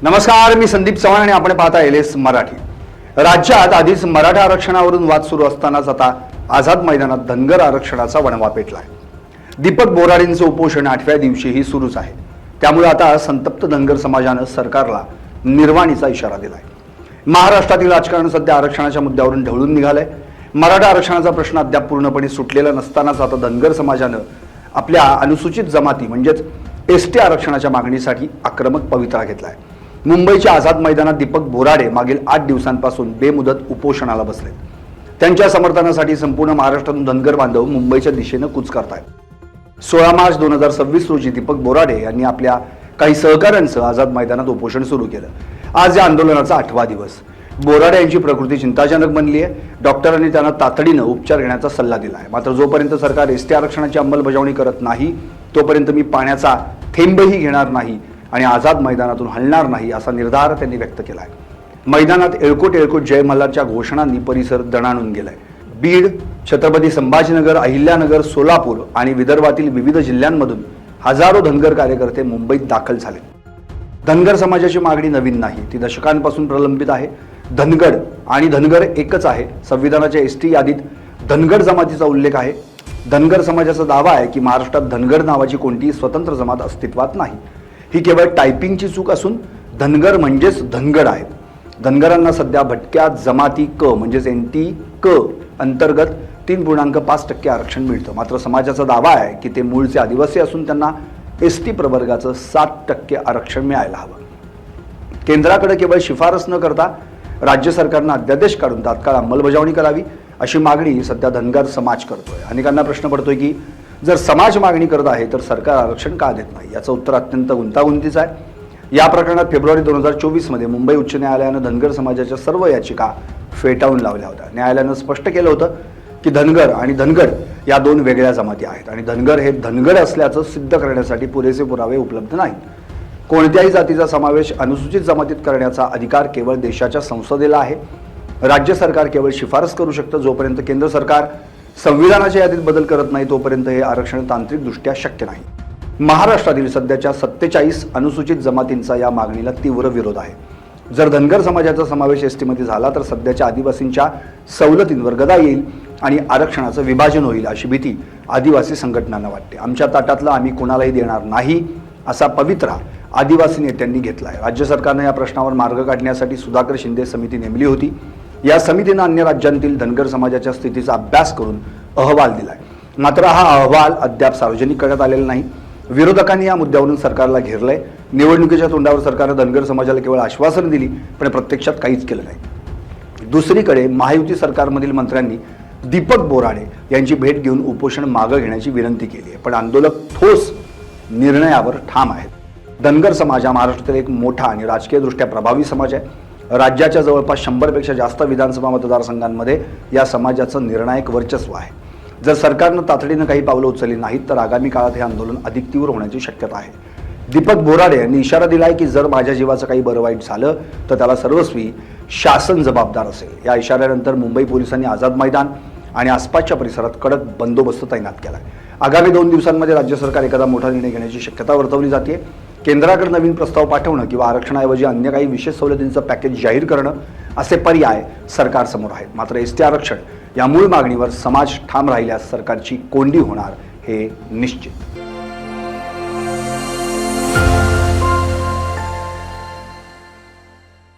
नमस्कार, मी संदीप चव्हाण आणि आपण पाहता एलएस मराठी। राज्यात आधीच मराठा आरक्षणावरून वाद सुरू असतानाच आता आझाद मैदानात धनगर आरक्षणाचा वणवा पेटलाय। दीपक बोराडेंचे उपोषण 8व्या दिवशीही सुरूच आहे। त्यामुळे आता संतप्त धनगर समाजाने सरकारला निर्वाणीचा इशारा दिलाय। महाराष्ट्रातील राजकारण सध्या आरक्षणाच्या मुद्द्यावरून ढवळून निघालंय। मराठा आरक्षणाचा प्रश्न अद्याप पूर्णपणे सुटलेला नसतानाच आता धनगर समाजाने आपल्या अनुसूचित जमाती म्हणजेच एसटी आरक्षणाच्या मागणीसाठी आक्रमक पवित्रा घेतलाय। मुंबईच्या आझाद मैदानात दीपक बोराडे मागील 8 दिवसांपासून बेमुदत उपोषणाला बसलेत। त्यांच्या समर्थनासाठी संपूर्ण महाराष्ट्रातून धनगर बांधव मुंबईच्या दिशेने कूच करतायत। 16 मार्च 2026 रोजी दीपक बोराडे यांनी आपल्या काही सहकाऱ्यांसह आझाद मैदानात उपोषण सुरू केलं। आज या आंदोलनाचा 8वा दिवस। बोराडे यांची प्रकृती चिंताजनक बनली आहे। डॉक्टरांनी त्यांना तातडीने उपचार घेण्याचा सल्ला दिला आहे। मात्र जोपर्यंत सरकार एसटी आरक्षणाची अंमलबजावणी करत नाही तोपर्यंत मी पाण्याचा थेंबही घेणार नाही आणि आझाद मैदानातून हलणार नाही असा निर्धार त्यांनी व्यक्त केला आहे। मैदानात एळकोट एळकोट जय मल्हारच्या घोषणांनी परिसर दणाणून गेलाय। बीड, छत्रपती संभाजीनगर, अहिल्यानगर, सोलापूर आणि विदर्भातील विविध जिल्ह्यांमधून हजारो धनगर कार्यकर्ते मुंबईत दाखल झाले। धनगर समाजाची मागणी नवीन नाही, ती दशकांपासून प्रलंबित आहे। धनगड आणि धनगर एकच आहे। संविधानाच्या एसटी यादीत धनगर जमातीचा उल्लेख आहे। धनगर समाजाचा दावा आहे की महाराष्ट्रात धनगर नावाची कोणतीही स्वतंत्र जमात अस्तित्वात नाही। ही केवळ टायपिंगची चूक असून धनगर म्हणजेच धनगर आहे। धनगरांना सध्या भटक्या जमाती क म्हणजेच एनटी क अंतर्गत 3.5% आरक्षण मिळतं। मात्र समाजाचा दावा आहे की ते मूळचे आदिवासी असून त्यांना एसटी प्रवर्गाचं 7% आरक्षण मिळायला हवं। केंद्राकडे केवळ शिफारस न करता राज्य सरकारने अध्यादेश काढून तात्काळ अंमलबजावणी करावी अशी मागणी सध्या धनगर समाज करतोय। अनेकांना प्रश्न पडतोय की जर समाज मागणी करत आहे तर सरकार आरक्षण का देत नाही? याचं उत्तर अत्यंत गुंतागुंतीचं आहे। या प्रकरणात फेब्रुवारी 2024 मध्ये मुंबई उच्च न्यायालयाने धनगर समाजाच्या सर्व याचिका फेटाळून लावल्या होत्या। न्यायालयाने स्पष्ट केलं होतं की धनगर आणि धनगड या दोन वेगळ्या जमाती आहेत आणि धनगर हे धनगड असल्याचं सिद्ध करण्यासाठी पुरेसे पुरावे उपलब्ध नाहीत। कोणत्याही जातीचा समावेश अनुसूचित जमातीत करण्याचा अधिकार केवळ देशाच्या संसदेला आहे। राज्य सरकार केवळ शिफारस करू शकतं। जोपर्यंत केंद्र सरकार संविधानाच्या यादीत बदल करत नाही तोपर्यंत हे आरक्षण तांत्रिकदृष्ट्या शक्य नाही। महाराष्ट्रातील सध्याच्या 47 अनुसूचित जमातींचा या मागणीला तीव्र विरोध आहे। जर धनगर समाजाचा समावेश एसटीमध्ये झाला तर सध्याच्या आदिवासींच्या सवलतींवर गदा येईल आणि आरक्षणाचं विभाजन होईल अशी भीती आदिवासी संघटनांना वाटते। आमच्या ताटातलं आम्ही कोणालाही देणार नाही असा पवित्रा आदिवासी नेत्यांनी घेतलाय। राज्य सरकारने या प्रश्नावर मार्ग काढण्यासाठी सुधाकर शिंदे समिती नेमली होती। या समितीने अन्य राज्यांतील धनगर समाजाच्या स्थितीचा अभ्यास करून अहवाल दिलाय। मात्र हा अहवाल अद्याप सार्वजनिक करण्यात आलेला नाही। विरोधकांनी या मुद्द्यावरून सरकारला घेरलंय। निवडणुकीच्या तोंडावर सरकारने धनगर समाजाला केवळ आश्वासन दिली पण प्रत्यक्षात काहीच केलं नाही। दुसरीकडे महायुती सरकारमधील मंत्र्यांनी दीपक बोराडे यांची भेट घेऊन उपोषण मागे घेण्याची विनंती केली आहे, पण आंदोलक ठोस निर्णयावर ठाम आहेत। धनगर समाज हा महाराष्ट्रातील एक मोठा आणि राजकीयदृष्ट्या प्रभावी समाज आहे। राज्याच्या जवळपास 100 पेक्षा जास्त विधानसभा मतदारसंघांमध्ये या समाजाचं निर्णायक वर्चस्व आहे। जर सरकारनं तातडीनं काही पावलं उचलली नाहीत तर आगामी काळात हे आंदोलन अधिक तीव्र होण्याची शक्यता आहे। दीपक बोराडे यांनी इशारा दिलाय की जर माझ्या जीवाचं काही बरं वाईट झालं तर त्याला सर्वस्वी शासन जबाबदार असेल। या इशाऱ्यानंतर मुंबई पोलिसांनी आझाद मैदान आणि आसपासच्या परिसरात कडक बंदोबस्त तैनात केलाय। आगामी 2 दिवसांमध्ये राज्य सरकार एखादा मोठा निर्णय घेण्याची शक्यता वर्तवली जाते। केंद्राकडे नवीन प्रस्ताव पाठवणं किंवा आरक्षणाऐवजी अन्य काही विशेष सवलतींचं पॅकेज जाहीर करणं असे पर्याय सरकारसमोर आहेत। मात्र एसटी आरक्षण या मूळ मागणीवर समाज ठाम राहिल्यास सरकारची कोंडी होणार हे निश्चित।